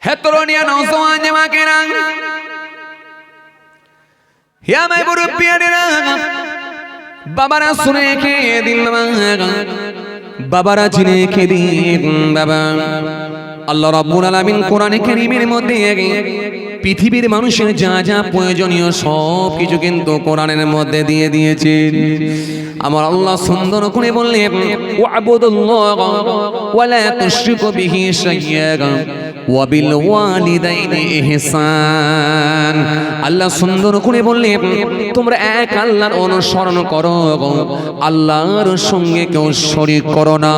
হে তরুণিয়া নওজওয়ান জামাকেরা, হে আমার মুরব্বিয়ানেরা, বাবারা শুনে রেখে দিন, বাবারা জেনে রেখে দিন। বাবা, আল্লাহ রাব্বুল আলামিন কোরআনে কারীমের মধ্যে পৃথিবীর মানুষের যা যা প্রয়োজনীয় সব কিছু কিন্তু কোরআনের মধ্যে দিয়ে দিয়েছেন। আমার আল্লাহ সুন্দর করে বললেন, ওয়াবুদুল্লাহ ওয়ালা তুশরিকু বিহি শাইয়্যা ওয়া বিল ওয়ালিদাইনি ইহসান। আল্লাহ সুন্দর করে বললেন, তোমরা এক আল্লাহর অনুসরণ করো, আল্লাহর সঙ্গে কেউ শরীক করো না।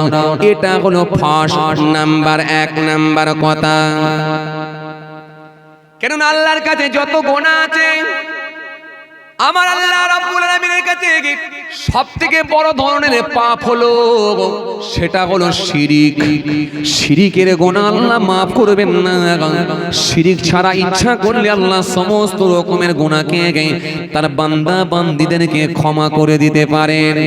এটা হলো ফার্স্ট নাম্বার, এক নাম্বার কথা। কেননা আল্লাহর কাছে যত গুনাহ আছে, আমার আল্লাহ রাব্বুল আলামিনের কাছে সবথেকে বড় ধরনের পাপ হলো, সেটা হলো শিরিক। শিরিকের গুনাহ আল্লাহ মাফ করবেন না। শিরিক ছাড়া ইচ্ছা করলে আল্লাহ সমস্ত রকমের গুনাহকে তার বান্দা বান্দীদেরকে ক্ষমা করে দিতে পারেন,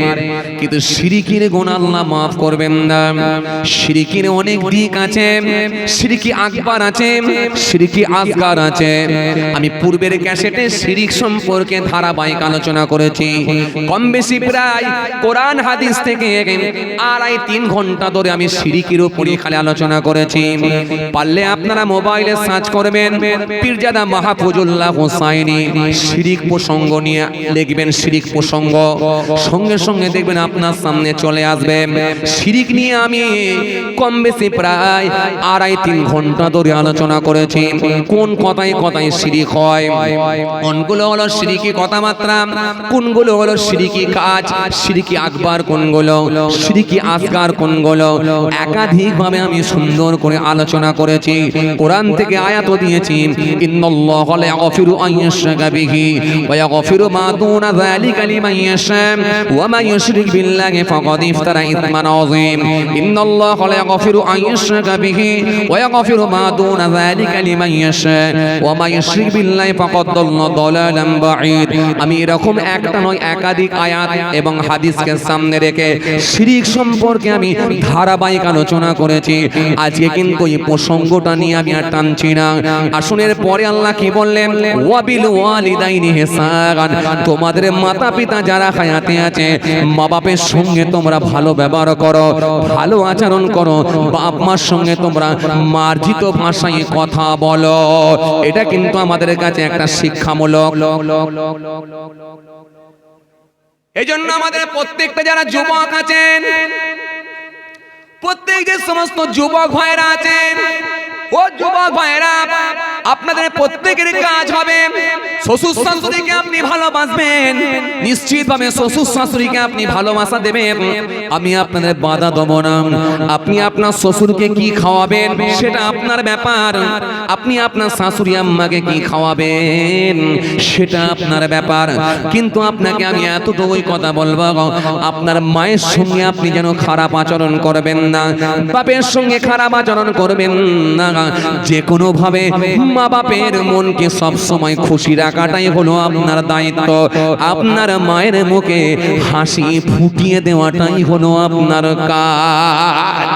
কিন্তু শিরিকের গুনাহ আল্লাহ মাফ করবেন না। শিরিকের অনেক দিক আছে, শিরকি আকবার আছে, শিরকি আসগার আছে। আমি পূর্বের ক্যাসেটে শিরিক সম্পর্কে ধারাবাহিক আলোচনা করেছি, কম বেশি প্রায় কোরআন হাদিস থেকে 2.5-3 ঘন্টা ধরে আমি শিরিকের উপরে খালি আলোচনা করেছি। পারলে আপনারা মোবাইলে সার্চ করবেন পীরজাদা মাহফুজুল্লাহ হোসাইনি শিরিক প্রসঙ্গ নিয়ে লিখবেন, শিরিক প্রসঙ্গ, সঙ্গে সঙ্গে দেখবেন আপনার সামনে চলে আসবে। শিরিক নিয়ে আমি কম বেশি প্রায় 2.5-3 ঘন্টা ধরে আলোচনা করেছি। কোন কথায় কথায় শিরিক হয়, কোনগুলো হলো শিরিকি কথাবার্তা, কোনগুলো হলো শিরিকি কাজ, শিরিকি আকবার কোনগুলো, শিরিকি আসগার কোনগুলো, একাধিকভাবে আমি সুন্দর করে আলোচনা করেছি। কোরআন থেকে আয়াতও দিয়েছি, ইন্নাল্লাহা লা ইয়াগফিরু আন ইউশরাকা বিহি ওয়া ইয়াগফিরু মা দুনা যালিকা লিমান ইয়াশা ওয়া মা ইউশরিক বিল্লাহি ফাকাদ ইফতারা ইসমান আযীম। ইন্নাল্লাহা লা ইয়াগফিরু আন ইউশরাকা বিহি ওয়া ইয়াগফিরু মা দুনা যালিকা লিমান ইয়াশা ওয়া মা ইউশরিক বিল্লাহি ফাকাদ দাল্লা দালালান বাঈদ। আমি এরকম একটা নয় একাধিক আয়াত এবং হাদিসকে সামনে রেখে শিরিক সম্পর্কে আমি ধারাবাহিক আলোচনা করেছি। আজকে কিন্তু এই প্রসঙ্গটা নিয়ে আমি আর টানছি না। আসুনের পরে আল্লাহ কি বললেন, ওয়াবিল ওয়ালিদাইনি ইহসান। তোমাদের মাতা পিতা যারা হায়াতে আছে, মা বাপের সঙ্গে তোমরা ভালো ব্যবহার করো, ভালো আচরণ করো, বাপ মার সঙ্গে তোমরা মার্জিত ভাষায় কথা বলো। এটা কিন্তু আমাদের কাছে একটা শিক্ষামূলক। এই জন্য আমাদের প্রত্যেকটা যারা যুবক আছেন, প্রত্যেক যে সমস্ত যুবক ভাইরা আছেন, ও যুবক ভাইরা, আপনাদের প্রত্যেকের কাজ হবে শ্বশুর শাশুড়িকে আপনি ভালোবাসবেন, নিশ্চিতভাবে শ্বশুর শাশুড়িকে আপনি ভালোবাসা দেবেন। আমি আপনাদের বাধা দেব না। আপনি আপনার শ্বশুরকে কি খাওয়াবেন সেটা আপনার ব্যাপার, আপনি আপনার শাশুড়ি আম্মাকে কি খাওয়াবেন সেটা আপনার ব্যাপার। কিন্তু আপনাকে আমি এতটুকুই কথা বলবো, আপনার মায়ের সঙ্গে আপনি যেন খারাপ আচরণ করবেন না, বাপের সঙ্গে খারাপ আচরণ করবেন না। যে কোনো ভাবে মা বাপের মনকে সব সময় খুশি রাখাটাই হলো আপনার দায়িত্ব। আপনার মায়ের মুখে হাসি ফুটিয়ে দেওয়াটাই হলো আপনার কাজ।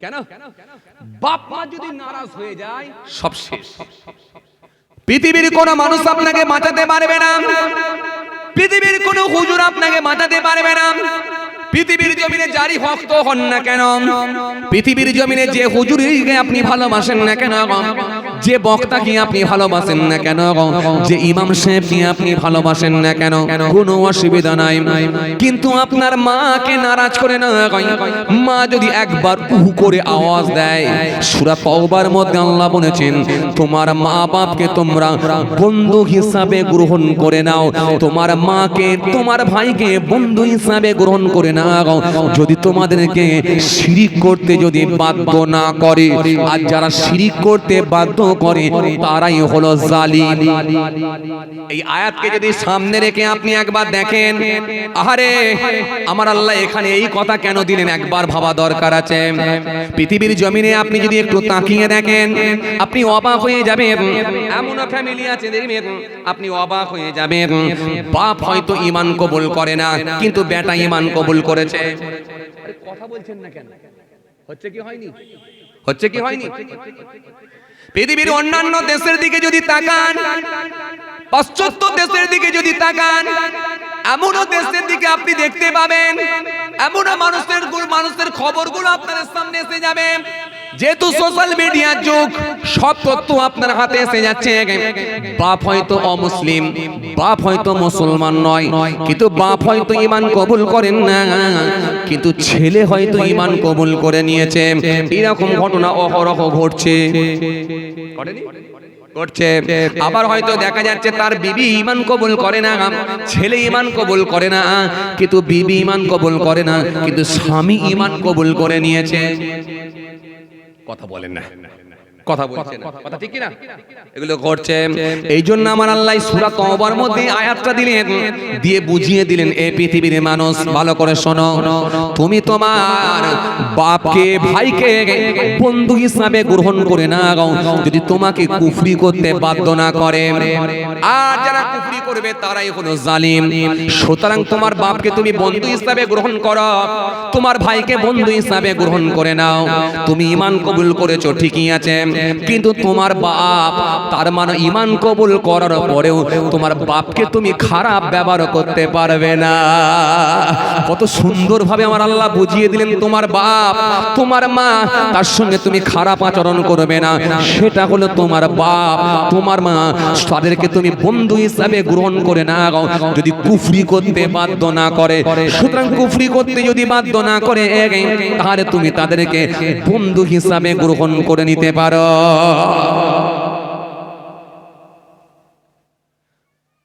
কেন? বাপ মা যদি নারাজ হয়ে যায় সব শেষ। পৃথিবীর কোন মানুষ আপনাকে বাঁচাতে পারবে না, পৃথিবীর কোন হুজুর আপনাকে বাঁচাতে পারবে না। পৃথিবীর জমিনে যারই ভক্ত হন না কেন, পৃথিবীর জমিনে যে হুজুরকে আপনি ভালোবাসেন না কেন, যে বক্তাকে আপনি ভালোবাসেন না কেন, যে ইমাম সাহেবকে আপনি ভালোবাসেন না কেন, কোনো অসুবিধা নাই। কিন্তু আপনার মাকে নারাজ করে না। মা যদি একবার উহু করে আওয়াজ দেয়, সূরা তাওবার মধ্যে আল্লাহ বলেছেন, তোমার মা বাপকে তোমরা বন্ধু হিসাবে গ্রহণ করে নাও, তোমার মাকে তোমার ভাইকে বন্ধু হিসাবে গ্রহণ করে নাও। যদি তোমাদেরকে শিরিক করতে যদি বাধ্য না করে, আর যারা শিরিক করতে বাধ্য করে তারাই হলো জালিম। এই আয়াতকে যদি সামনে রেখে আপনি একবার দেখেন, আহারে আমার আল্লাহ এখানে এই কথা কেন দিলেন একবার ভাবা দরকার আছে। পৃথিবীর জমিনে আপনি যদি একটু তাকিয়ে দেখেন, আপনি অবাক হয়ে যাবেন। এমন ফ্যামিলি আছে দেখবেন, আপনি অবাক হয়ে যাবেন, বাপ হয়তো ঈমান কবুল করে না কিন্তু বেটা ঈমান কবুল করেছে। কথা বলছেন না কেন? হচ্ছে কি হয়নি? হচ্ছে কি হয়নি? পৃথিবীর অন্যান্য দেশের দিকে যদি তাকান, পাশ্চাত্য দেশের দিকে যদি তাকান, এমনও দেশের দিকে আপনি দেখতে পাবেন, এমনও মানুষের খবরগুলো আপনার সামনে এসে যাবে। যেহেতু সোশ্যাল মিডিয়ার যুগ, সব তথ্য আপনার হাতে এসে যাচ্ছে। বাপ হয়তো অমুসলিম, বাপ হয়তো মুসলমান নয়, কিন্তু বাপ হয়তো ঈমান কবুল করেন না, কিন্তু ছেলে হয়তো ঈমান কবুল করে নিয়েছে। এরকম ঘটনা অহরহ ঘটছে, ঘটছে। আবার হয়তো দেখা যাচ্ছে তার বিবি ঈমান কবুল করে না, ছেলে ঈমান কবুল করে না, কিন্তু বিবি ঈমান কবুল করে না, কিন্তু স্বামী ঈমান কবুল করে নিয়েছে। কথা বলেন না, কথা বলছেন না, কথা ঠিক কি না? এগুলো ঘটছে। এই জন্য আমার আল্লাহ সূরা তওবার মধ্যে আয়াতটা দিলেন, দিয়ে বুঝিয়ে দিলেন, এই পৃথিবীর মানুষ ভালো করে শোনো, তুমি তোমার বাপকে ভাইকে বন্ধু হিসাবে গ্রহণ করে না যদি তোমাকে কুফরি করতে বাধ্য না করে। আর যারা কুফরি করবে তারাই হলো জালিম। সুতরাং তোমার বাপকে তুমি বন্ধু হিসাবে গ্রহণ করো, তোমার ভাইকে বন্ধু হিসাবে গ্রহণ করে নাও। তুমি ঈমান কবুল করেছো ঠিকই আছে, কিন্তু তোমার বাপ, তার মানে ঈমান কবুল করার পরেও তোমার বাপকে তুমি খারাপ ব্যবহার করতে পারবে না। কত সুন্দরভাবে আমার আল্লাহ বুঝিয়ে দিলেন, তোমার বাপ, তোমার মা, তার সঙ্গে তুমি খারাপ আচরণ করবে না। সেটা হলো তোমার বাপ, তোমার মা, তাদেরকে তুমি বন্ধু হিসাবে গ্রহণ করে না যদি কুফরি করতে বাধ্য না করে। সুতরাং কুফরি করতে যদি বাধ্য না করে, তাহলে তুমি তাদেরকে বন্ধু হিসাবে গ্রহণ করে নিতে পারো।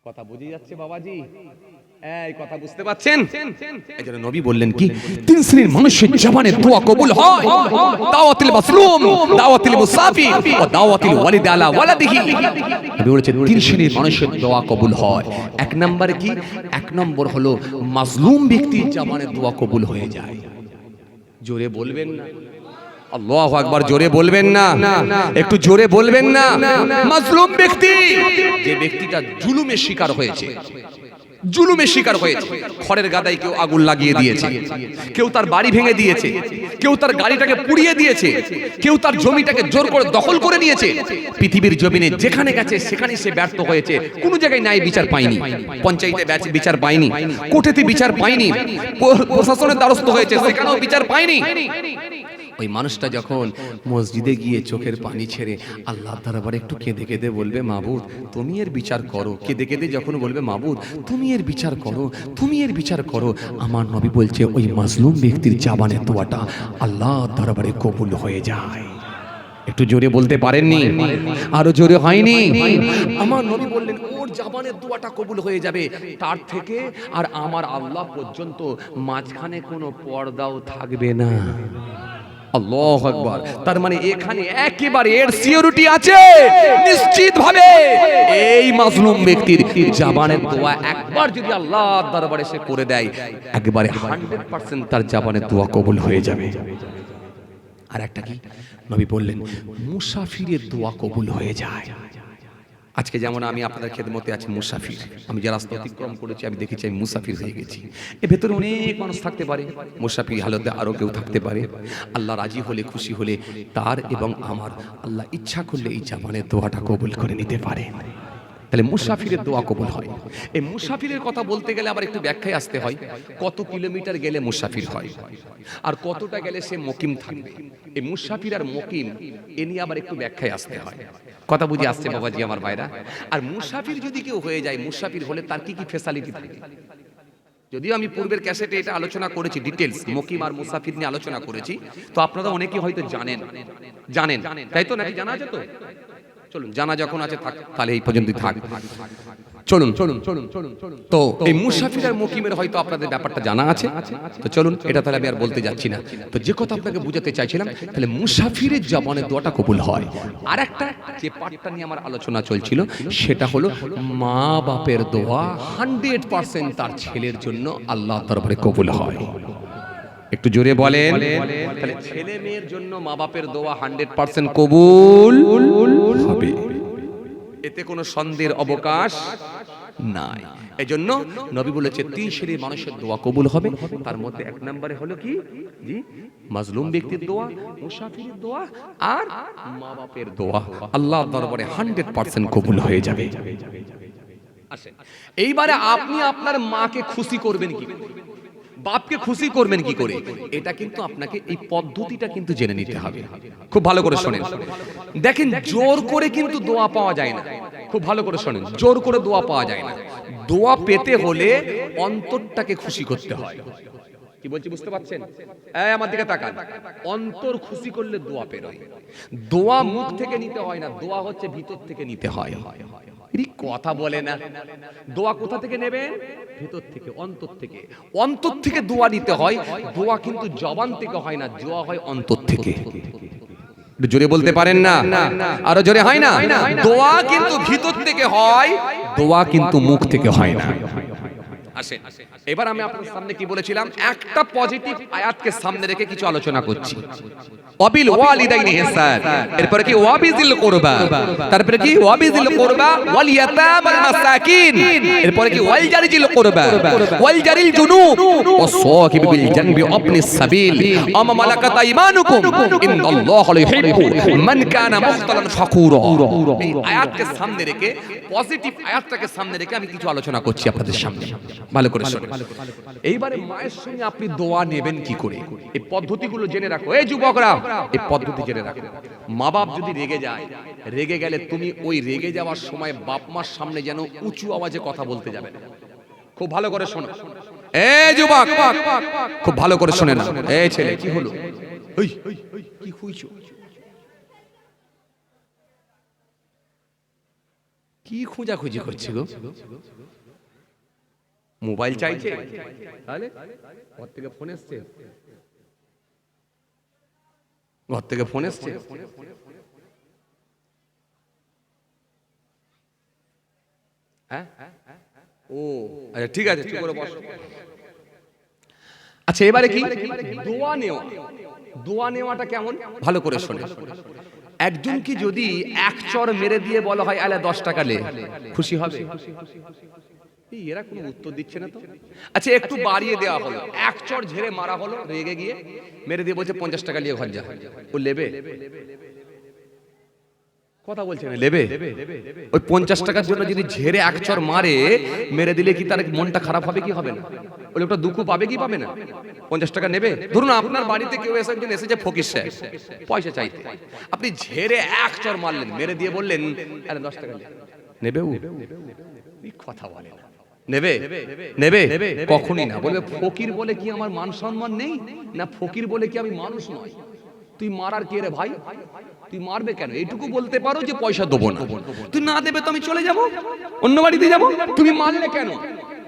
কথা বুঝে যাচ্ছে বাবাজি? এই কথা বুঝতে পাচ্ছেন? এজন্য নবী বললেন কি, তিন শ্রেণীর মানুষের জবানে দোয়া কবুল হয়, দাওয়াতুল মাসলুম, দাওয়াতুল মুসাফির ও দাওয়াতুল ওয়ালিদ আলা ওয়ালাদিহি। নবী বলেছেন তিন শ্রেণীর মানুষের দোয়া কবুল হয়। এক নম্বরে কি? এক নম্বর হলো মাজলুম ব্যক্তির জবানে দোয়া কবুল হয়ে যায়। জোরে বলবেন না? আল্লাহু আকবার। জোরে বলবেন না? একটু জোরে বলবেন না? মাজলুম ব্যক্তি, যে ব্যক্তিটা জুলুমের শিকার হয়েছে, জুলুমের শিকার হয়েছে, খড়ের গাদায় কেউ আগুন লাগিয়ে দিয়েছে, কেউ তার বাড়ি ভেঙে দিয়েছে, কেউ তার গাড়িটাকে পুড়িয়ে দিয়েছে, কেউ তার জমিটাকে জোর করে দখল করে নিয়েছে। পৃথিবীর জমিনে যেখানে গেছে সেখানে সে ব্যর্থ হয়েছে। কোনো জায়গায় ন্যায় বিচার পায়নি, পঞ্চায়েতে বিচার পায়নি, কোর্টেতে বিচার পায়নি, প্রশাসনের দ্বারস্থ হয়েছে, সেখানেও বিচার পায়নি। ওই মানুষটা যখন মসজিদে গিয়ে চোখের পানি ছেড়ে আল্লাহর দরবারে একটু কেঁদে কেঁদে বলবে, মাবুদ তুমি এর বিচার করো, কেঁদে কেঁদে যখন বলবে, মাবুদ তুমি এর বিচার করো, তুমি এর বিচার করো, আমার নবী বলছে ওই মাজলুম ব্যক্তির জবানে দোয়াটা আল্লাহর দরবারে কবুল হয়ে যায়। একটু জোরে বলতে পারেননি? আরো জোরে হয়নি? আমার নবী বললেন ওর জবানের দোয়াটা কবুল হয়ে যাবে। তার থেকে আর আমার আল্লাহ পর্যন্ত মাঝখানে কোনো পর্দাও থাকবে না। আল্লাহু আকবার। তার মানে এখানে একেবারে এর সিওরিটি আছে নিশ্চিত ভাবে, এই মাজলুম ব্যক্তির জবানের দোয়া একবার যদি আল্লাহর দরবারে সে করে দেয়, একেবারে 100% তার জবানের দোয়া কবুল হয়ে যাবে। আর একটা কি নবী বললেন, মুসাফিরের দোয়া কবুল হয়ে যায়। আজকে যেমন আমি আপনাদের খেদমতে আছি মুসাফির, আমি যে রাস্তা অতিক্রম করেছি আমি দেখেছি আমি মুসাফির হয়ে গেছি। এর ভেতরে অনেক মানুষ থাকতে পারে, মুসাফির হালতে আরও কেউ থাকতে পারে। আল্লাহ রাজি হলে, খুশি হলে, তার এবং আমার আল্লাহ ইচ্ছা করলে এই জবানের দোয়াটা কবুল করে নিতে পারে। তাহলে মুসাফিরের দোয়া কবুল হয়। এই মুসাফিরের কথা বলতে গেলে আবার একটু ব্যাখ্যায় আসতে হয়, কত কিলোমিটার গেলে মুসাফির হয় আর কতটা গেলে সে মুকিম থাকবে। এই মুসাফির আর মুকিম এ নিয়ে আবার একটু ব্যাখ্যায় আসতে হয়। কথা বুঝে আসছে বাবাজি আমার ভাইরা? আর মুসাফির যদি কেউ হয়ে যায়, মুসাফির হলে তার কি কি ফ্যাসিলিটি থাকে? যদিও আমি পূর্বের ক্যাসেটে এটা আলোচনা করেছি, ডিটেলস মুকিম আর মুসাফির নিয়ে আলোচনা করেছি, তো আপনারা অনেকে হয়তো জানেন, তাই তো? নাকি জানা আছে? তো চলুন, জানা যখন আছে থাক, তাহলে এই পর্যন্তই থাক। চলুন। তো এই মুসাফির আর মুকিমের হয়তো আপনাদের ব্যাপারটা জানা আছে, তো চলুন এটা তাহলে আমি আর বলতে যাচ্ছি না। তো যে কথা আপনাকে বুঝাতে চাইছিলাম, তাহলে মুসাফিরের জবানের দোয়াটা কবুল হয়। আর একটা যে পার্টটা নিয়ে আমার আলোচনা চলছিল সেটা হলো মা বাপের দোয়া 100% তার ছেলের জন্য আল্লাহর দরবারে কবুল হয়। একটু জোরে বলেন। তাহলে ছেলে মেয়ের জন্য মা বাপের দোয়া 100% কবুল হবে, এতে কোনো সন্দেহের অবকাশ নাই। এজন্য নবী বলেছে 3 শ্রেণীর মানুষের দোয়া কবুল হবে। তার মধ্যে 1 নম্বরে হলো কি, জি, মাজলুম ব্যক্তির দোয়া, মুসাফিরের দোয়া আর মা বাপের দোয়া আল্লাহর দরবারে 100% কবুল হয়ে যাবে। আসেন, এইবারে আপনি আপনার মাকে খুশি করবেন কি, বাপকে খুশি করবেন কি করে, এটা কিন্তু আপনাকে এই পদ্ধতিটা কিন্তু জেনে নিতে হবে। খুব ভালো করে শোনেন। দেখেন, জোর করে কিন্তু দোয়া পাওয়া যায় না। খুব ভালো করে শোনেন, জোর করে দোয়া পাওয়া যায় না। দোয়া পেতে হলে অন্তরটাকে খুশি করতে হয়। কি বলছি বুঝতে পারছেন? এই আমার দিকে তাকান। অন্তর খুশি করলে দোয়া বেরোয়। দোয়া মুখ থেকে নিতে হয় না, দোয়া হচ্ছে ভিতর থেকে নিতে হয়। এই কথা বলে না। দোয়া কোথা থেকে নেবেন? ভিতর থেকে, অন্তর থেকে। অন্তর থেকে দোয়া নিতে হয়। দোয়া কিন্তু জবান থেকে হয় না, দোয়া হয় অন্তর থেকে। জোরে বলতে পারেন না? আরো জোরে হয় না? দোয়া কিন্তু ভিতর থেকে হয়, দোয়া কিন্তু মুখ থেকে হয় না। আসেন, এবার আমি আপনাদের সামনে কি বলেছিলাম, একটা পজিটিভ আয়াতকে সামনে রেখে কিছু আলোচনা করছি। ওয়াবিল ওয়ালিদাইনি ইহসান, এরপরে কি ওয়াবিজিল কুরবা, তারপরে কি ওয়াবিজিল কুরবা ওয়াল ইয়াতামাল মাসাকিন, এরপরে কি ওয়াল জারিজিল কুরবা ওয়াল জারিল জুনুব ওয়াস সাহিবি বিল জানবি ওয়াবনিস সাবিল আমা মালাকাত আইমানুকুম ইন্নাল্লাহা লা ইউহিব্বু মান কানা মুখতালান ফাকুরা। এই আয়াতকে সামনে রেখে, পজিটিভ আয়াতটাকে সামনে রেখে আমি কিছু আলোচনা করছি আপনাদের সামনে। ভালো করে শুনুন। এইবারে মায়ের সঙ্গে আপনি দোয়া নেবেন কি করে, এই পদ্ধতিগুলো জেনে রাখো। এই যুবকরা, এই পদ্ধতি জেনে রাখো। মা বাপ যদি রেগে যায়, রেগে গেলে তুমি ওই রেগে যাওয়ার সময় বাপ মার সামনে যেন উঁচু আওয়াজে কথা বলতে যাবে না। খুব ভালো করে শোনো। এই যুবক, খুব ভালো করে শুনে না। এই ছেলে, কি হলো? কি খুঁজছো? কি খোঁজাখুঁজি করছি গো? মোবাইল চাইছে? তাহলে ঘর থেকে ফোন এসছে, ঘর থেকে ফোন এসছে। হ্যাঁ, ও আচ্ছা, ঠিক আছে, চুপ করে বসো। আচ্ছা, এবারে কি দোয়া নেওয়া, দোয়া নেওয়াটা কেমন ভালো করে শোনে। একজনকে যদি এক চর মেরে দিয়ে বলা হয় আলা 10 টাকা লে, খুশি হবে? এরা কোনো উত্তর দিচ্ছে না তো। আচ্ছা, একটু বাড়িয়ে দেওয়া হলো, এক চর ঝেড়ে মারা হলো, রেগে গিয়ে মেরে দিয়ে বলছে 50 টাকা নিয়ে ঘর যা, ও লেবে? কথা বলছে না, লেবে? ওই 50 টাকার জন্য যদি ঝেড়ে এক চর মারে, মেরে দিলে কি তার মনটা খারাপ হবে কি হবে না? ওই লোকটা দুঃখ পাবে কি পাবে না? 50 টাকা নেবে? ধরুন আপনার বাড়িতে কেউ এসেছে ফকির সাহেব, পয়সা চাইতে, আপনি ঝেড়ে এক চর মারলেন, মেরে দিয়ে বললেন আরে 10 টাকা নেবে? ও কথা বলে না। নেবে? নেবে? কখনই না। বলবে ফকির বলে কি আমার মান সম্মান নেই? না ফকির বলে কি আমি মানুষ নয়? তুই মারার কে রে ভাই? তুই মারবে কেন? এইটুকু বলতে পারো যে পয়সা দেবো না। তুই না দেবে তো আমি চলে যাব, অন্য বাড়িতে যাব। তুমি মারলে কেন?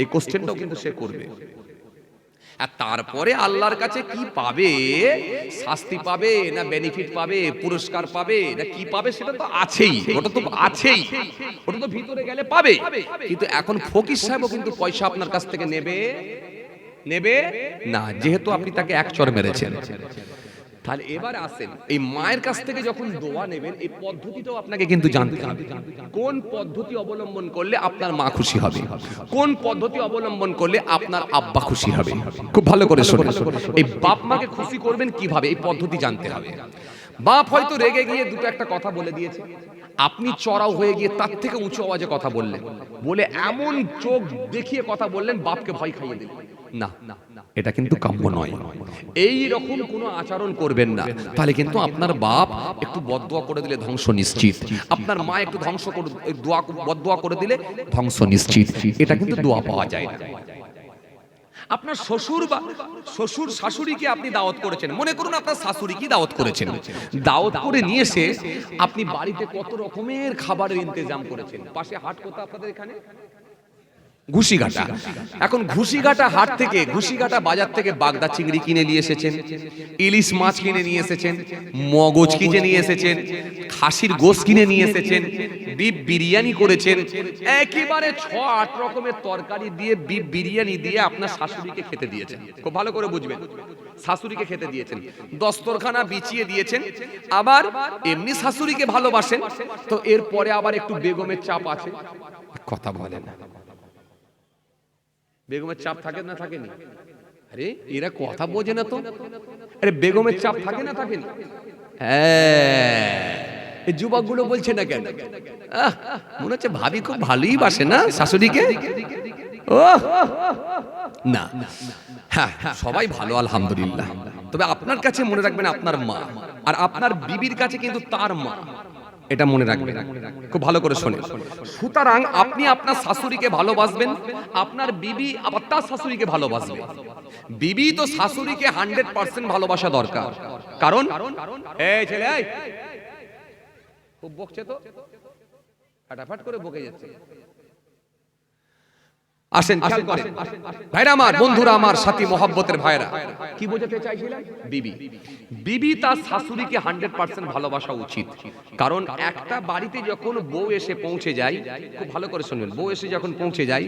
এই কোশ্চেনটাও কিন্তু সে করবে। আর তারপরে আল্লাহর কাছে কি পাবে, শাস্তি পাবে না বেনিফিট পাবে, পুরস্কার পাবে না কি পাবে, সেটা তো আছেই, ওটা তো আছেই, ওটা তো ভিতরে গেলে পাবে। কিন্তু এখন ফকির সাহেবও কিন্তু পয়সা আপনার কাছ থেকে নেবে নেবে না, যেহেতু আপনি তাকে এক চর মেরেছেন। তাহলে এবার আসেন, এই মায়ের কাছ থেকে যখন দোয়া নেবেন, এই পদ্ধতিটাও আপনাকে কিন্তু জানতে হবে। কোন পদ্ধতি অবলম্বন করলে আপনার মা খুশি হবে, কোন পদ্ধতি অবলম্বন করলে আপনার আব্বা খুশি হবে। খুব ভালো করে শুনুন। এই বাপ মাকে খুশি করবেন কিভাবে, এই পদ্ধতি জানতে হবে। বাপ হয়তো রেগে গিয়ে দুটো একটা কথা বলে দিয়েছে, আপনি চড়াও হয়ে গিয়ে তার থেকে উঁচু আওয়াজে কথা বললেন, বলে এমন চোখ দেখিয়ে কথা বললেন বাপকে ভয় খাইয়ে দিলেন। না, এটা কিন্তু কাম্য নয়। এই রকম কোনো আচরণ করবেন না, তাহলে কিন্তু আপনার বাপ একটু বদদোয়া করে দিলে ধ্বংস নিশ্চিত, আপনার মা একটু ধ্বংস করে বদদোয়া করে দিলে ধ্বংস নিশ্চিত। এটা কিন্তু দোয়া পাওয়া যায় না। আপনার শ্বশুর বা শ্বশুর শাশুড়িকে আপনি দাওয়াত করেছেন, মনে করুন আপনার শাশুড়িকে দাওয়াত করেছেন, দাওয়াত করে নিয়ে এসে আপনি বাড়িতে কত রকমের খাবারের ইন্তজাম করেছেন। পাশে হাট কোথায় আপনাদের এখানে? ঘুষিঘাটা। এখন ঘুষিঘাটা হাট থেকে, ঘুষিঘাটা বাজার থেকে বাগদা চিংড়ি কিনে নিয়ে এসেছেন, ইলিশ মাছ কিনে নিয়ে এসেছেন, মগজ কিনে নিয়ে এসেছেন, খাসির গোশ কিনে নিয়ে এসেছেন, বিফ বিরিয়ানি করেছেন, একেবারে 6-8 রকমের তরকারি দিয়ে বিফ বিরিয়ানি দিয়ে আপনার শাশুড়িকে খেতে দিয়েছেন। খুব ভালো করে বুঝবেন, শাশুড়িকে খেতে দিয়েছেন, দস্তরখানা বিছিয়ে দিয়েছেন। আবার এমনি শাশুড়িকে ভালোবাসেন তো এরপরে আবার একটু বেগমের চাপ আছে, কথা বলে না। বেগমের চাপ থাকে না থাকেনি? আরে এরা কথা বোঝে না তো। আরে বেগমের চাপ থাকে না থাকেনি? হ্যাঁ, এই যুবকগুলো বলছে না কেন? মনে হচ্ছে ভাবি খুব ভালোই বাসে না শাশুড়িকে। ও না, হ্যাঁ সবাই ভালো আলহামদুলিল্লাহ। তবে আপনার কাছে মনে রাখবেন আপনার মা, আর আপনার বিবির কাছে কিন্তু তার মা, এটা মনে রাখবেন, খুব ভালো করে শোনেন। সুতরাং আপনি আপনার শাশুড়িকে ভালোবাসবেন, আপনার বিবি আবার তার শাশুড়িকে ভালোবাসবে। বিবি তো শাশুড়িকে 100% ভালোবাসা দরকার। কারণ এই ছেলে খুব বকছে তো, ফাটাফাট করে বকে যাচ্ছে। আসেন খেয়াল করেন ভাইরা আমার, বন্ধুরা আমার, সাথী মহব্বতের ভাইরা, কি বোঝাতে চাইছিলাম? বিবি তার শাশুড়িকে 100% ভালোবাসা উচিত। কারণ একটা বাড়িতে যখন বউ এসে পৌঁছে যায়, খুব ভালো করে শুনবেন, বউ এসে যখন পৌঁছে যায়,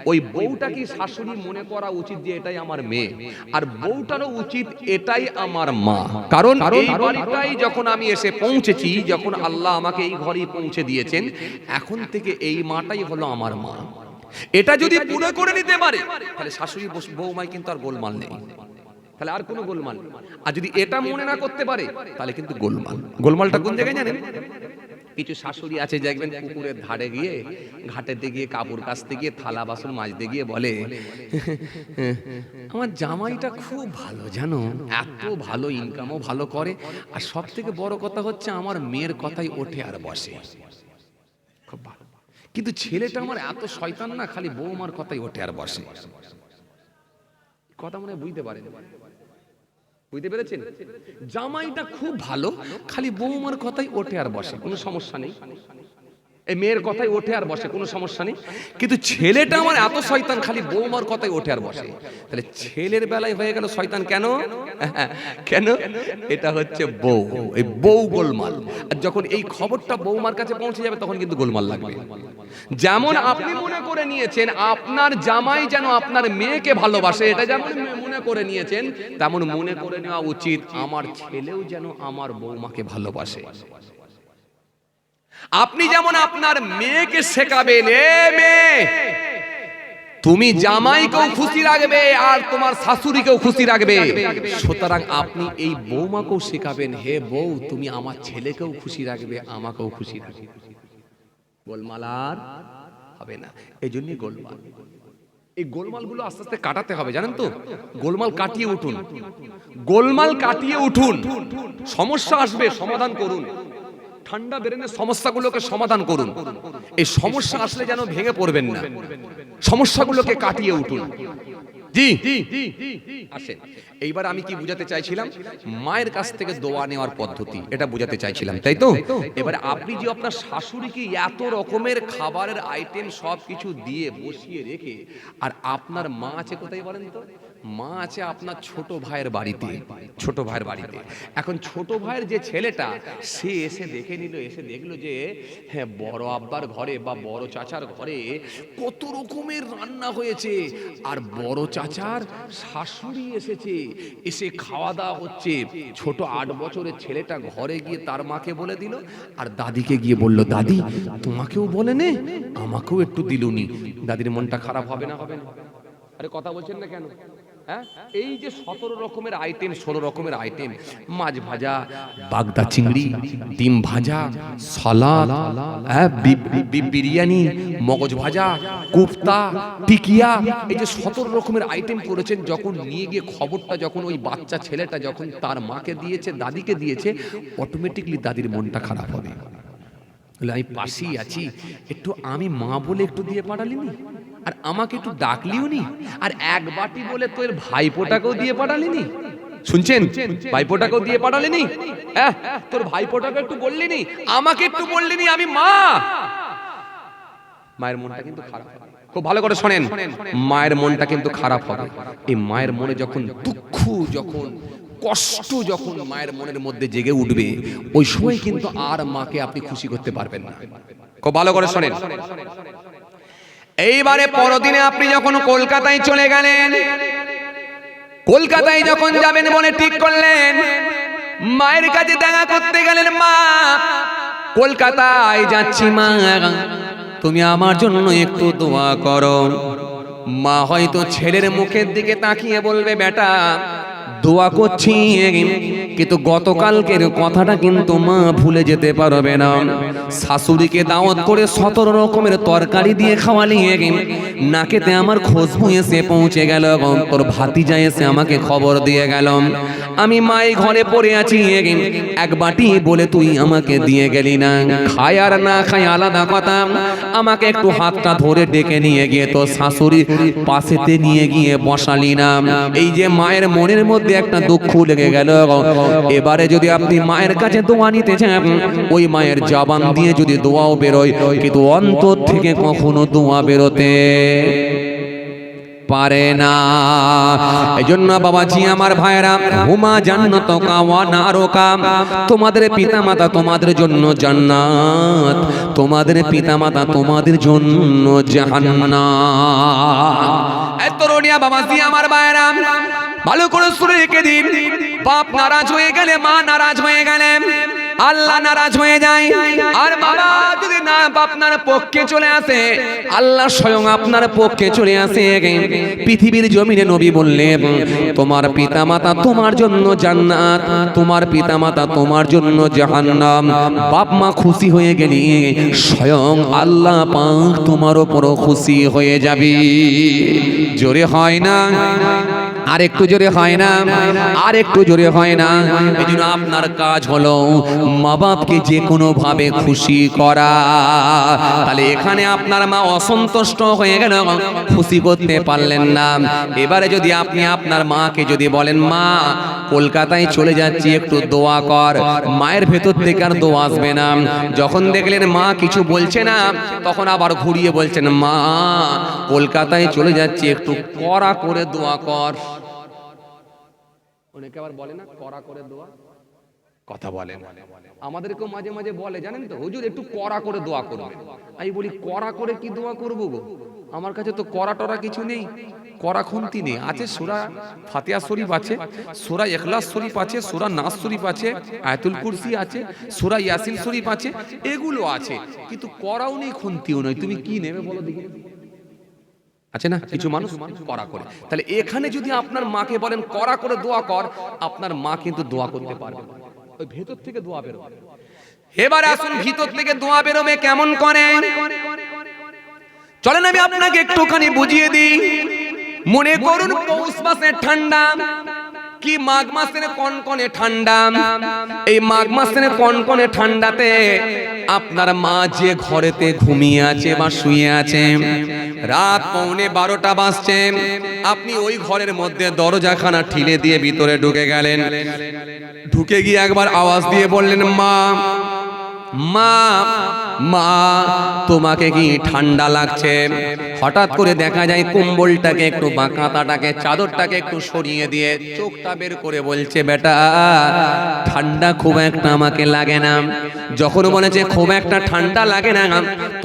ওই বউটা কি শাশুড়ি মনে করা উচিত যে এটাই আমার মেয়ে, আর বউটারও উচিত এটাই আমার মা। কারণ এই বাড়িটাই যখন আমি এসে পৌঁছেছি, যখন আল্লাহ আমাকে এই ঘরেই পৌঁছে দিয়েছেন, এখন থেকে এই মাটাই হলো আমার মা। এটা যদি পুরো করে নিতে পারে, তাহলে শাশুড়ি বৌমাই কিন্তু আর গোলমাল নেই, তাহলে আর কোনো গোলমাল। আর যদি এটা মনে না করতে পারে, তাহলে কিন্তু গোলমাল। গোলমালটা কোন জায়গায় জানেন? কিছু শাশুড়ি আছে দেখবেন, পুকুরের ধারে গিয়ে, ঘাটেতে গিয়ে, কাপড় কাচতে গিয়ে, থালা বাসন মাজতে গিয়ে বলে, আমার জামাইটা খুব ভালো জানো, এত ভালো, ইনকামও ভালো করে, আর সব থেকে বড় কথা হচ্ছে আমার মেয়ের কথাই ওঠে আর বসে, খুব ভালো। কিন্তু ছেলেটা আমার এত শয়তান না, খালি বৌমার কথাই ওঠে আর বসে। কথা মনে বুঝতে পারেন? বুঝতে পেরেছেন? জামাইটা খুব ভালো, খালি বৌমার কথাই ওঠে আর বসে, কোনো সমস্যা নেই। এই মেয়ের কথাই ওঠে আর বসে, কোনো সমস্যা নেই। কিন্তু ছেলেটা আমার এত শয়তান, খালি বৌমার কথাই ওঠে আর বসে। তাহলে ছেলের বেলায় হয়ে গেল শয়তান কেন? কেন? এটা হচ্ছে বউ, এই বউ গোলমাল। আর যখন এই খবরটা বৌমার কাছে পৌঁছে যাবে, তখন কিন্তু গোলমাল লাগবে। যেমন আপনি মনে করে নিয়েছেন আপনার জামাই যেন আপনার মেয়েকে ভালোবাসে, এটা যেমন মনে করে নিয়েছেন, তেমন মনে করে নেওয়া উচিত আমার ছেলেও যেন আমার বৌমাকে ভালোবাসে। আপনি যেমন আপনার মেয়েকে শেখাবেন, এ মেয়ে তুমি জামাইকেও খুশি রাখবে আর তোমার শাশুড়িকেও খুশি রাখবে, সুতরাং আপনি এই বৌমাকেও শেখাবেন, হে বউ তুমি আমার ছেলেকেও খুশি রাখবে, আমাকেও খুশি রাখবে। গোলমাল আর হবে না। এই জন্যই গোলমাল। এই গোলমালগুলো আস্তে আস্তে কাটাতে হবে, জানেন তো? গোলমাল কাটিয়ে উঠুন, গোলমাল কাটিয়ে উঠুন। সমস্যা আসবে, সমাধান করুন। ঠান্ডা ব্রেনে সমস্যাগুলোকে সমাধান করুন। এই সমস্যা আসলে যেন ভেঙে পড়বেন না, সমস্যাগুলোকে কাটিয়ে উঠুন। জি আসেন, এইবার আমি কি বুঝাতে চাইছিলাম? মায়ের কাছ থেকে দোয়া নেওয়ার পদ্ধতি, এটা বুঝাতে চাইছিলাম, তাই তো? এবারে আপনি যে আপনার শাশুড়িকে এত রকমের খাবারের আইটেম সবকিছু দিয়ে বসিয়ে রেখে, আর আপনার মা আছে কোথায় বলেন তো? মা আছে আপনার ছোট ভাইয়ের বাড়িতে, ছোট ভাইয়ের বাড়িতে। এখন ছোট ভাইয়ের যে ছেলেটা, সে এসে দেখে নিল, এসে দেখলো যে হ্যাঁ, বড় আব্বার ঘরে বা বড় চাচার ঘরে কত রকমের রান্না হয়েছে, আর বড় চাচার শাশুড়ি এসেছে, এসে খাওয়া দাওয়া হচ্ছে। ছোট 8 বছরের ছেলেটা ঘরে গিয়ে তার মাকে বলে দিল, আর দাদিকে গিয়ে বলল, দাদি তোমাকেও বলে নে, আমাকেও একটু দিলুনি। দাদির মনটা খারাপ হবে না? হবে না? আরে কথা বলছেন না কেন? হ্যাঁ, এই যে 17 রকমের আইটেম, 16 রকমের আইটেম, মাছ ভাজা, বাগদা চিংড়ি, ডিম ভাজা, সালাদ, বিরিয়ানি, মগজ ভাজা, কোফতা, টিকিয়া, এই যে 17 রকমের আইটেম করেছেন, যখন নিয়ে গিয়ে খবরটা যখন ওই বাচ্চা ছেলেটা যখন তার মাকে দিয়েছে, দাদিকে দিয়েছে, অটোমেটিকলি দাদির মনটা খারাপ হবে। আমি পাশেই আছি, একটু আমি মা বলে একটু দিয়ে পাঠালিনি, আর আমাকে একটু ডাকলিও নি, আর এক বাটি বলে তোর ভাইপোটাকেও দিয়ে পাঠালিনি। শুনছেন? ভাইপোটাকেও দিয়ে পাঠালিনি, তোর ভাইপোটাকে একটু বললিনি, আমাকে একটু বললিনি, আমি মা। মায়ের মনটা কিন্তু খারাপ। খুব ভালো করে শোনেন, মায়ের মনটা কিন্তু খারাপ হবে। এই মায়ের মনে যখন দুঃখ, যখন কষ্ট, যখন মায়ের মনের মধ্যে জেগে উঠবে, ওই সময় কিন্তু আর মাকে আপনি খুশি করতে পারবেন না। খুব ভালো করে শোনেন। এইবারে পরদিনে আপনি যখন কলকাতায় চলে গেলেন, কলকাতায় যখন যাবেন বলে ঠিক করলেন, মায়ের কাছে দেখা করতে গেলেন, মা কলকাতায় যাচ্ছি, মা তুমি আমার জন্য একটু দোয়া করো। মা হয়তো ছেলের মুখের দিকে তাকিয়ে বলবে, বেটা দোয়া করছি, কিন্তু গতকালকের কথাটা কিন্তু মা ভুলে যেতে পারবে না। শাশুড়িকে দাওয়াত করে 17 রকমের তরকারি দিয়ে খাওয়ালিয়ে নাকেতে আমার খুশবু এসে পৌঁছে গেল, তোর ভাতিজা এসে আমাকে খবর দিয়ে গেল, আমি মাই ঘরে পড়ে আছি, এক বাটি বলে তুই আমাকে দিয়ে গেলি না। খায় আর না খায় আলাদা কথা, আমাকে একটু হাতটা ধরে ডেকে নিয়ে গিয়ে তো শাশুড়ি পাশেতে নিয়ে গিয়ে বসালি না। এই যে মায়ের মনের মধ্যে একটা দুঃখ লেগে গেল। এবারে যদি আপনি মায়ের কাছে দোয়া নিতে চান, ওই মায়ের জবান দিয়ে যদি দোয়াও বেরোয়, কিন্তু অন্তর থেকে কখনো দোয়া বেরোতে পারে না। এজন্য বাবাজি আমার ভাইরা, হুমা জান্নাতুকা ওয়া নারুকা, তোমাদের পিতামাতা তোমাদের জন্য জান্নাত, তোমাদের পিতামাতা তোমাদের জন্য জাহান্নাম। এত রোনিয়া বাবাজি আমার ভাইরা, ভালো করে শুনে রেখে দিন। বাপ নারাজ হয়ে গেলে, মা নারাজ হয়ে গেলে, আল্লাহ নারাজ হয়ে যায়। আর বাবা যদি না আপনার পক্ষে চলে আসে, আল্লাহ স্বয়ং আপনার পক্ষে চলে আসে। পৃথিবীর জমিনে নবী বললেন, তোমার পিতামাতা তোমার জন্য জান্নাত, তোমার পিতামাতা তোমার জন্য জাহান্নাম। বাপ মা খুশি হয়ে গেলে স্বয়ং আল্লাহ পাক তোমার উপরও খুশি হয়ে যাবে। জোরে হয় না? আর একটু জোরে হয় না? আর একটু জোরে হয় না? এই জন্য আপনার কাজ হলো মা বাপকে যে কোনো ভাবে খুশি করা। তাহলে এখানে আপনার মা অসন্তুষ্ট হয়ে গেল, খুশি করতে পারলেন না। এবারে যদি আপনি আপনার মাকে যদি বলেন, মা কলকাতায় চলে যাচ্ছি, একটু দোয়া কর, মায়ের ভেতর থেকে আর দোয়া আসবে না। যখন দেখলেন মা কিছু বলছে না, তখন আবার ঘুরিয়ে বলছেন, মা কলকাতায় চলে যাচ্ছি, একটু কড়া করে দোয়া কর। অনেকে আবার বলে না কড়া করে দোয়া, কথা বলেন। আমাদেরকেও মাঝে মাঝে বলে, জানেন তো হুজুর একটু কড়া করে দোয়া করবে। আমি বলি কড়া করে কি দোয়া করবো গো? আমার কাছে তো কড়া টরা কিছু নেই, কড়া খুন্তি নেই। আছে সূরা ফাতিহা শরীফ আছে, সূরা ইখলাস শরীফ আছে, সূরা নাস শরীফ আছে, আয়াতুল কুরসি আছে, সূরা ইয়াসিন শরীফ আছে, এগুলো আছে, কিন্তু কড়াও নেই খুন্তিও নেই। তুমি কি নেবে বলো দেখি? আছে না কিছু মানুষ কড়া করে। তাহলে এখানে যদি আপনার মাকে বলেন কড়া করে দোয়া কর, আপনার মা কিন্তু দোয়া করতে পারবে না, ওই ভেতর থেকে দোয়া বেরোবে। এবার আসুন ভিতর থেকে দোয়া বেরোবে কেমন করে, চলেন আমি আপনাকে একটুখানি বুঝিয়ে দিই। মনে করুন পৌষ মাসের ঠান্ডা, কি মাঘ মাসের কনকনে ঠান্ডা। এই মাঘ মাসের কনকনে ঠান্ডাতে আপনার মা যে ঘরেতে ঘুমিয়ে আছে বা শুয়ে আছে, রাত 11:15 বাজছে, আপনি ওই ঘরের মধ্যে দরজাখানা ঠেলে দিয়ে ভিতরে ঢুকে গেলেন। ঢুকে গিয়ে একবার আওয়াজ দিয়ে বললেন, মা মা মা তোমাকে কি ঠান্ডা লাগছে? হঠাৎ করে দেখা যায় কম্বলটাকে একটু বা কাঁথাটাকে চাদরটাকে একটু সরিয়ে দিয়ে চোখটা বের করে বলছে, বেটা ঠান্ডা খুব একটা আমাকে লাগে না। যখন বলেছে খুব একটা ঠান্ডা লাগে না,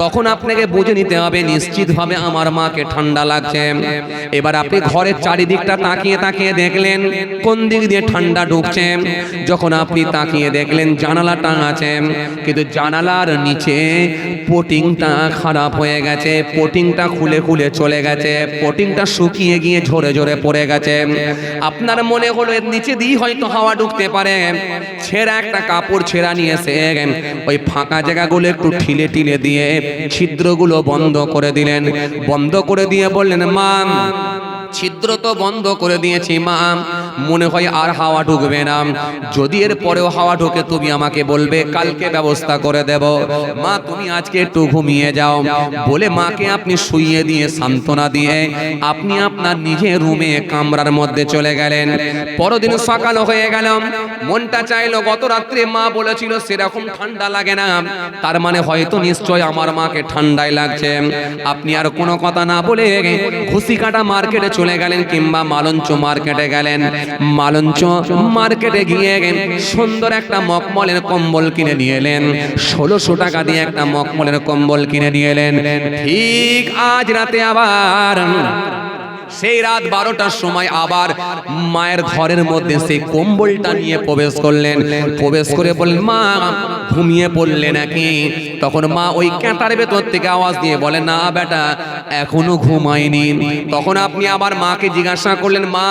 তখন আপনাকে বুঝে নিতে হবে নিশ্চিতভাবে আমার মাকে ঠান্ডা লাগছে। এবার আপনি ঘরের চারিদিকটা তাকিয়ে তাকিয়ে দেখলেন কোন দিক দিয়ে ঠান্ডা ঢুকছে। যখন আপনি তাকিয়ে দেখলেন জানালাটা আছে, কিন্তু জানালার নিচে পোটিংটা খারাপ হয়ে গেছে, পোটিংটা খুলে খুলে চলে গেছে, পোটিংটা শুকিয়ে গিয়ে ঝরে ঝরে পড়ে গেছে। আপনার মনে হলো এর নিচে দিয়ে হয়তো হাওয়া ঢুকতে পারে। ছেঁড়া একটা কাপড় ছেঁড়া নিয়েছে, ওই ফাঁকা জায়গাগুলো একটু ঠিলে ঠিলে দিয়ে ছিদ্রগুলো বন্ধ করে দিলেন। বন্ধ করে দিয়ে বললেন, মা ছিদ্র তো বন্ধ করে দিয়েছি মা, মনে হয় আর হাওয়া ঢুকবে না। যদি এর পরেও হাওয়া ঢোকে তুমি আমাকে বলবে, কালকে ব্যবস্থা করে দেব। মা তুমি আজকে একটু ঘুমিয়ে যাও বলে মাকে আপনি শুইয়ে দিয়ে সান্ত্বনা দিয়ে আপনি আপনার নিজের রুমে কামরার মধ্যে চলে গেলেন। পরদিন সকাল হয়ে গেল, মনটা চাইলো গত রাত্রে মা বলেছিল সেরকম ঠান্ডা লাগে না, তার মানে হয়তো নিশ্চয় আমার মাকে ঠান্ডায় লাগছে। আপনি আর কোনো কথা না বলে ঘুষি কাটা মার্কেটে চলে গেলেন, কিংবা মালঞ্চ মার্কেটে গেলেন। মালঞ্চ মার্কেটে গিয়ে সুন্দর একটা মকমলের কম্বল কিনে নিয়ে এলেন। 1600 টাকা দিয়ে একটা মকমলের কম্বল কিনে নিয়ে এলেন। ঠিক আজ রাতে আবার সেই রাত 12টার সময় আবার মায়ের ঘরের মধ্যে সেই কম্বলটা নিয়ে প্রবেশ করলেন। প্রবেশ করে বললেন, মা ঘুমিয়ে পড়লে নাকি? তখন মা ওই ক্যাঁটার ভেতর থেকে আওয়াজ দিয়ে বলে, না বেটা, এখনো ঘুমায়নি। তখন আপনি আবার মাকে জিজ্ঞাসা করলেন, মা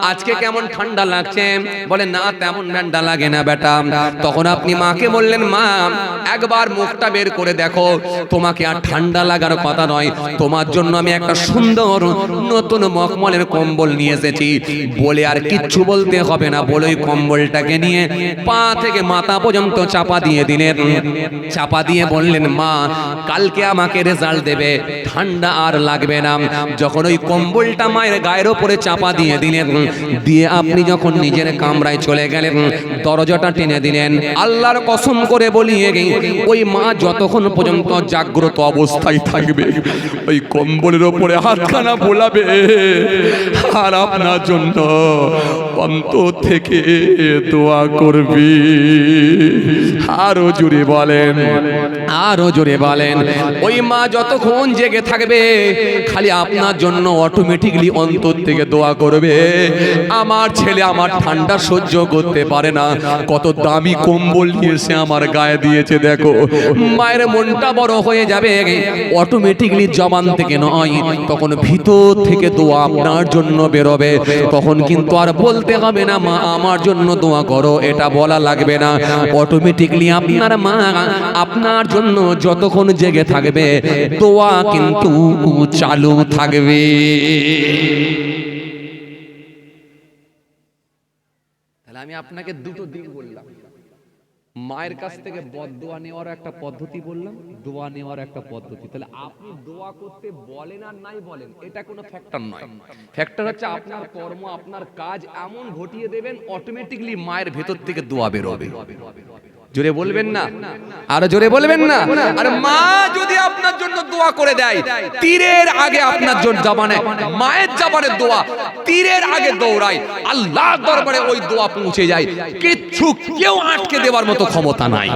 আজকে কেমন ঠান্ডা লাগছে? বলে, না তেমন ঠান্ডা লাগে না বেটা। তখন আপনি মাকে বললেন, মা একবার মুখটা বের করে দেখো, তোমাকে আর ঠান্ডা লাগার কথা নয়, তোমার জন্য আমি একটা সুন্দর নতুন মখমলের কম্বল নিয়ে এসেছি। বলে আর কিচ্ছু বলতে হবে না, বলে ওই কম্বলটাকে নিয়ে পা থেকে মাথা পর্যন্ত চাপা দিয়ে দিলেন। চাপা দিয়ে বললেন, মা কালকে আমাকে রেজাল্ট দেবে, ঠান্ডা আর লাগবে না। যখন ওই কম্বলটা মায়ের গায়ের ওপরে চাপা দিয়ে দিলেন, দিয়ে আপনি যখন নিজের কামরায় চলে গেলেন, দরজাটা টেনে দিলেন। আল্লাহর কসম করে বলি, ওই মা যতক্ষণ পর্যন্ত জাগ্রত অবস্থায় থাকবে, ওই কম্বলের ওপরে হাতখানা বোলাবে আর আপনার জন্য অন্তর থেকে দোয়া করবি। আরো জোরে বলেন, আরো জোরে বলেন। ওই মা যতক্ষণ জেগে থাকবে, খালি আপনার জন্য অটোমেটিকলি অন্তর থেকে দোয়া করবে, আমার ছেলে আমার ঠান্ডা সহ্য করতে পারে না, কত দামি কম্বল নিয়ে সে আমার গায়ে দিয়েছে দেখো। মায়ের মনটা বড় হয়ে যাবে, অটোমেটিকলি জবান থেকে নয়, তখন ভিতর থেকে দোয়া আপনার জন্য বেরোবে। তখন কিন্তু আর বলতে হবে না মা আমার জন্য দোয়া করো, এটা বলা লাগবে না। অটোমেটিকলি আপনার মা আপনার জন্য যতক্ষণ জেগে থাকবে, দোয়া কিন্তু চালু থাকবে। তাহলে আমি আপনাকে দুটো দিক বললাম, মায়ের কাছ থেকে বদদোয়া নেওয়ার একটা পদ্ধতি বললাম, দোয়া নেওয়ার একটা পদ্ধতি। তাহলে আপনি দোয়া করতে বলেন আর নাই বলেন, এটা কোনো ফ্যাক্টর নয়। ফ্যাক্টর হচ্ছে আপনার কর্ম, আপনার কাজ এমন ঘটিয়ে দেবেন, অটোমেটিকলি মায়ের ভেতর থেকে দোয়া বেরোবে। জোরে বলবেন না, আরো জোরে বলবেন না। আর মা যদি আপনার জন্য দোয়া করে দেয়, তীরের আগে আপনার জন্য জবানে, মায়ের জবানে দোয়া তীরের আগে দৌড়ায়, আল্লাহর দরবারে ওই দোয়া পৌঁছে যায়, কিচ্ছু কেউ আটকে দেওয়ার মতো ক্ষমতা নাই।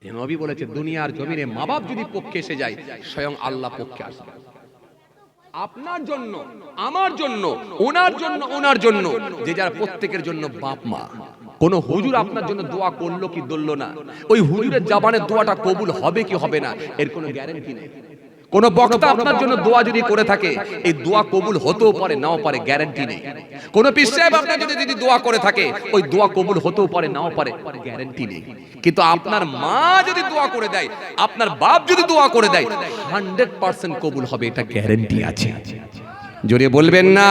নবী বলেছে, দুনিয়ার জমিনে মা বাপ যদি পক্ষে এসে যায়, স্বয়ং আল্লাহ পক্ষে আসবে। আপনার জন্য, আমার জন্য, ওনার জন্য, ওনার জন্য, যে যার প্রত্যেকের জন্য বাপ মা। কোন হুজুর আপনার জন্য দোয়া করলো কি দললো না, ওই হুজুরের জবানের দোয়াটা কবুল হবে কি হবে না, এর কোনো গ্যারান্টি নেই। কোন বক্তা আপনার জন্য দোয়া যদি করে থাকে, এই দোয়া কবুল হতেও পারে নাও পারে, গ্যারান্টি নেই। কোন পীর সাহেব আপনার জন্য যদি দোয়া করে থাকে, ওই দোয়া কবুল হতেও পারে নাও পারে, গ্যারান্টি নেই। কিন্তু আপনার মা যদি দোয়া করে দেয়, আপনার বাপ যদি দোয়া করে দেয়, 100% কবুল হবে, এটা গ্যারান্টি আছে। জোরে বলবেন না।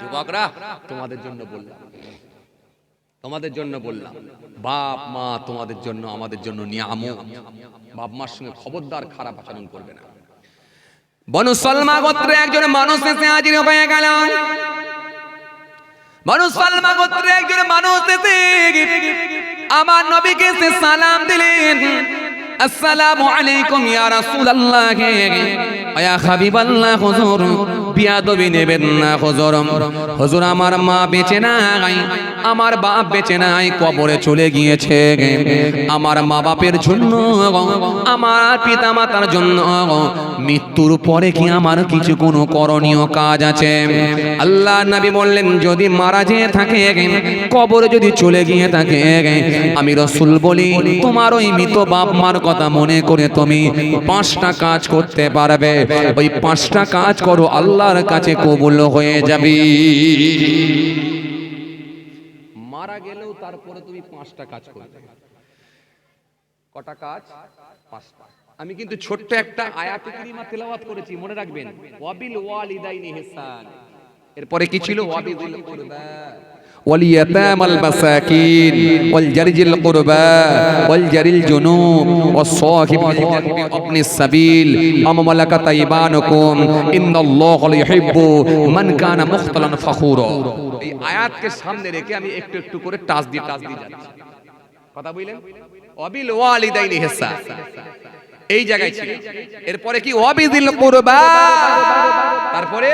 যুবকরা, তোমাদের জন্য বললাম, তোমাদের জন্য বললাম, বাপ মা তোমাদের জন্য, আমাদের জন্য নিয়ামত। বাপ মার সঙ্গে খবরদার খারাপ আচরণ করবে না। বনু সালমা গোত্রে একজন মানুষ এসে হাজির হয়ে গেল। বনু সালমা গোত্রে একজন মানুষ এসে আমার নবীকে এসে সালাম দিলেন, আসসালামু আলাইকুম ইয়া রাসূলুল্লাহ, ইয়া হাবিবাল্লাহ। হুজুর বিয়াদবি নেবেন না হুজুর, হুজুর আমার মা বেঁচে নাই, আমার বাপ বেঁচে নাই, কবরে চলে গিয়েছে। আমার মা বাপের জন্য, আমার পিতা মাতার জন্য মৃত্যুর পরে কি আমার কিছু কোনো করণীয় কাজ আছে? আল্লাহ নবী বললেন, যদি মারা যেয়ে থাকে, কবরে যদি চলে গিয়ে থাকে, আমি রাসূল বলি তোমার ওই মৃত বাপ মার কথা মনে করে তুমি 5টা কাজ করতে পারবে। ওই 5টা কাজ করো, আল্লাহর কাছে কবুল হয়ে যাবে। মারা গেলেও তারপরে তুমি 5টা কাজ করবে। কটা কাজ? 5টা। আমি কিন্তু ছোট্ট একটা আয়াতে কারিমা তেলাওয়াত করেছি, মনে রাখবেন, ওয়াবিল ওয়ালিদাইনি ইহসান। এরপরে কি ছিল? ওয়াবিল কুরবা واليتامى المساكين والجار القربى والجار الجنوب والصاحب بالجنب وابن السبيل وما ملكت أيمانكم إن الله يحب من كان مختالا فخورا। এই আয়াতকে সামনে রেখে আমি একটু একটু করে টাচ দিয়ে যাচ্ছি। কথা বলেন, ওয়াবিল ওয়ালিদাইনি ইহসান এই জায়গায় ছিল। এরপরে কি? ওয়াবিল কুরবা, তারপরে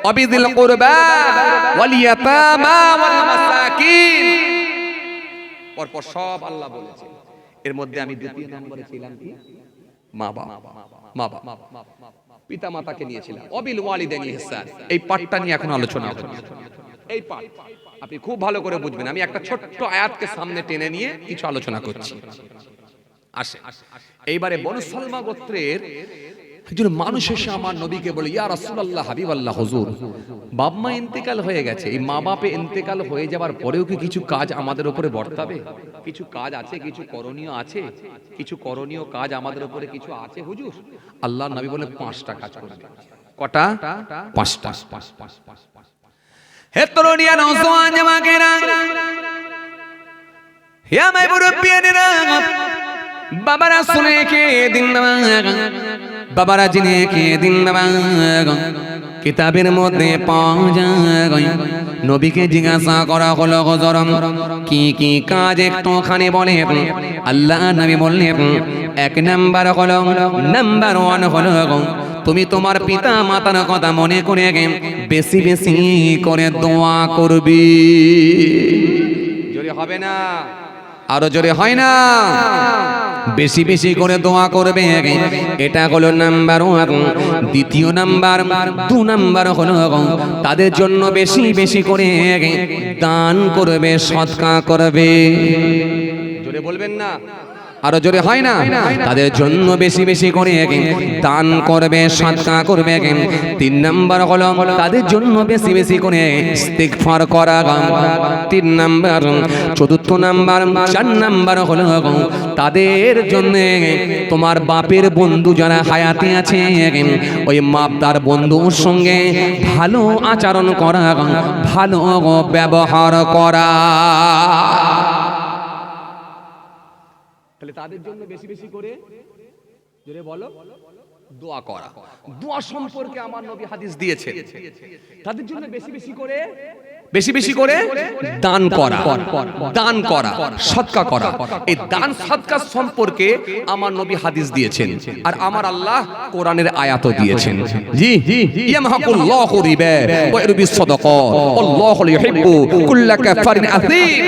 ওয়াবিল কুরবা ওয়াল ইয়াতামা ওয়াল মাসাকিন, পরপর সব আল্লাহ বলেছে। এর মধ্যে আমি দ্বিতীয় নম্বরে ছিলাম কি? মা বাবা। মা বাবা পিতা মাতাকে নিয়েছিলাম, অবিল ওয়ালিদাইনি ইহসান, এই পাঠটা নিয়ে এখন আলোচনা হবে। এই পাঠ আপনি খুব ভালো করে বুঝবেন। আমি একটা ছোট্ট আয়াতকে সামনে টেনে নিয়ে কিছু আলোচনা করছি। আসে এইবারে বনু সালমা গোত্রের একজন মানুষ এসে আমার নবীকে বলে, ইয়া রাসূলুল্লাহ, হাবিবাল্লাহ, হুজুর, বাপ মা ইন্তেকাল হয়ে গেছে, এই মা বাপে ইন্তেকাল হয়ে যাবার পরেও কি কিছু কাজ আমাদের উপরে বর্তাবে? কিছু কাজ আছে, কিছু করণীয় আছে, কিছু করণীয় কাজ আমাদের উপরে কিছু আছে হুজুর? আল্লাহর নবী বলে 5টা কাজ করবে। কটা? 5টা। হে তরুণিয়া নওজোয়ান জামাকেরা, হে আমার মুরব্বিয়ানেরা, বাবারা শুনে কে দিন বাবা, বাবারা জেনে কে দিন বাবা, কিতাবের মধ্যে পাওয়া যায়। নবীকে জিজ্ঞাসা করা হলো, হুজুর কি কি কাজ একটুখানি বলে। আল্লাহ নবী বললেন, 1 নাম্বার হলো, নাম্বার 1 হলো তুমি তোমার পিতা মাতার কথা মনে করে বেশি বেশি করে দোয়া করবি। জোরে হবে না? আরো জোরে হয় না? বেশি বেশি করে দোয়া করবে, এটা হলো নাম্বার 1। দ্বিতীয় নাম্বার, 2 নাম্বার হলো তাদের জন্য বেশি বেশি করে দান করবে, সদকা করবে। জোরে বলবেন না? আরো জোরে হয় না? তাদের জন্য বেশি বেশি করে দান করবে, সদকা করবে। 3 নাম্বার হলো তাদের জন্য বেশি বেশি করে ইস্তিগফার করা। 3 নাম্বার। 4 নাম্বার, 4 নাম্বার হলো তাদের জন্য তোমার বাপের বন্ধু যারা হায়াতে আছে, ওই মাপদার বন্ধুর সঙ্গে ভালো আচরণ করা, ভালো ব্যবহার করা। তাহলে তাদের জন্য বেশি বেশি করে জোরে বলো দোয়া করা। দোয়া সম্পর্কে আমার নবী হাদিস দিয়েছেন, তাদের জন্য বেশি বেশি করে দান করা, দান করা, সদকা করা। এই দান সদকা সম্পর্কে আমার নবী হাদিস দিয়েছেন, আর আমার আল্লাহ কোরআনের আয়াতও দিয়েছেন। জি, ইয়ামহাকুল্লাহু রিবা ওয়া ইরবিস সাদাকাত আল্লাহু ইউহিব্বু কুল্লা কাফারিন আযীম।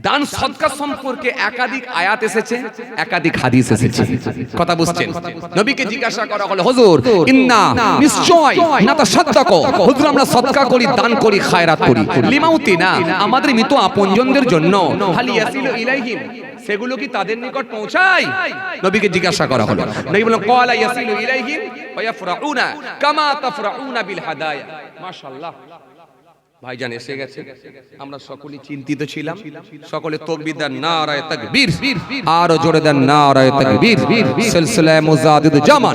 দান সদকা সম্পর্কে একাধিক আয়াত এসেছে, একাধিক হাদিস এসেছে। কথা বুঝছেন? নবীকে জিজ্ঞাসা করা হলো, হুজুর ইন্না নিশ্চয় নাতাসাদদাকু, হুজুর আমরা সদকা করি, দান করি, খায়রাত করি, লিমাউতিনা আমাদের মৃত আপনজনদের জন্য, হাল ইয়াসিলু ইলাইহিম সেগুলো কি তাদের নিকট পৌঁছায়? নবীকে জিজ্ঞাসা করা হলো। নবী বললেন, ক্বালা ইয়াসিলু ইলাইহিম ওয়া ইয়াফরাউনা কামা তাফরাউনা বিল হাদায়া। মাশাআল্লাহ, ভাইজান এসে গেছে, আমরা সকলেই চিন্তিত ছিলাম। সকলে তাকবীর দেন, নারায়ে তাকবীর, আর জোরে দেন নারায়ে তাকবীর। সিলসিলা মুজাদ্দিদ জামান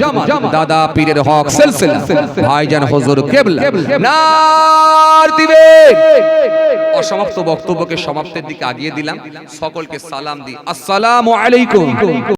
দাদা পীরের হক সিলসিলা ভাইজান হুজুর কিবলা নার দিবে। অসমাপ্ত বক্তব্যকে সমাপ্তির দিকে আগিয়ে দিলাম। সকলকে সালাম দিই, আসসালামু আলাইকুম।